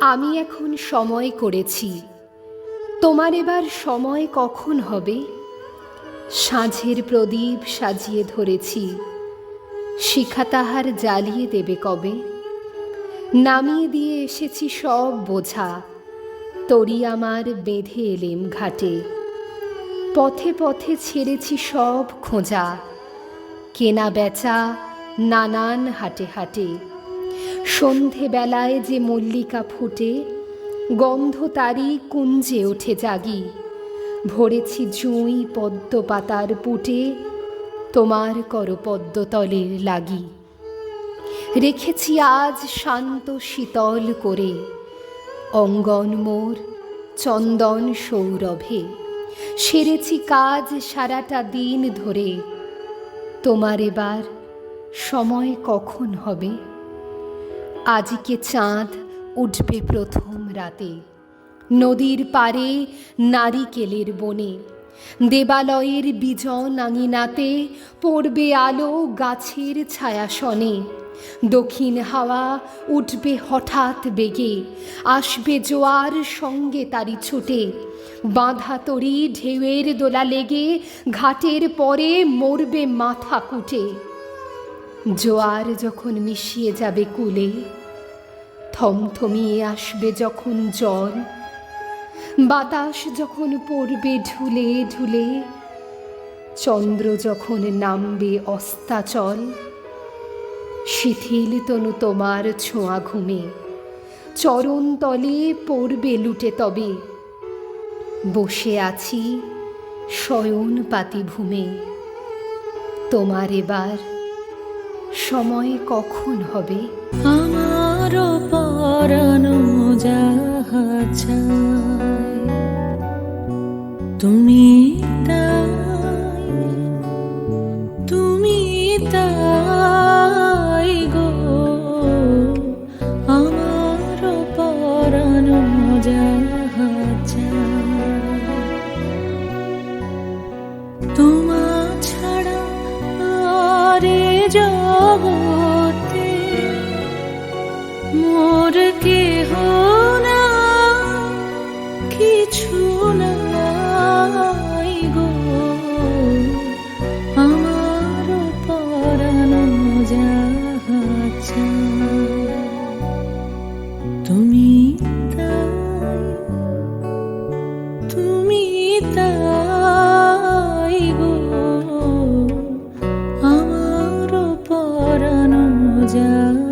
আমি এখন সময় করেছি, তোমার এবার সময় কখন হবে? সাঁঝের প্রদীপ সাজিয়ে ধরেছি, শিখা তাহার জ্বালিয়ে দেবে কবে? নামিয়ে দিয়ে এসেছি সব বোঝা, তরি আমার বেঁধে এলেম ঘাটে। পথে পথে ছেড়েছি সব খোঁজা, কেনা বেচা নানান হাটে হাটে। সন্ধেবেলায় যে মল্লিকা ফুটে, গন্ধ তারি কুঞ্জে ওঠে জাগি। ভরেছি জুঁই পদ্ম পাতার পুটে, তোমার করপদ্মতলের লাগি। রেখেছি আজ শান্ত শীতল করে, অঙ্গন মোর চন্দন সৌরভে। সেরেছি কাজ সারাটা দিন ধরে, তোমার এবার সময় কখন হবে? আজকে চাঁদ উঠবে প্রথম রাতে, নদীর পারে নারিকেলের বনে। দেবালয়ের বিজন আঙিনাতে পড়বে আলো গাছের ছায়াসনে। দক্ষিণ হাওয়া উঠবে হঠাৎ বেগে, আসবে জোয়ার সঙ্গে তারি ছুটে। বাঁধা তরি ঢেউয়ের দোলা লেগে, ঘাটের পরে মরবে মাথা কুটে। জোয়ার যখন মিশিয়ে যাবে কূলে, থমথমিয়ে আসবে যখন জল। বাতাস যখন পড়বে ঢুলে ঢুলে, চন্দ্র যখন নামবে অস্তাচল। শিথিল তনু তোমার ছোঁয়া ঘুমে, চরণ তলে পড়বে লুটে তবে। বসে আছি শয়ন পাতি ভূমে, তোমার এবার সময় কখন হবে? আমার পরানো যাহা চায়, তুমি তাই, তুমি তাই গো। আমার পরানো যাহা চায়, তোমা ছাড়া আরে জগতে মোর কেহ না, কিছু নাই গো। আমার পরানো যাহা চায়, তুমি তাই, তুমি তাই গো। আমার পরানো যাহা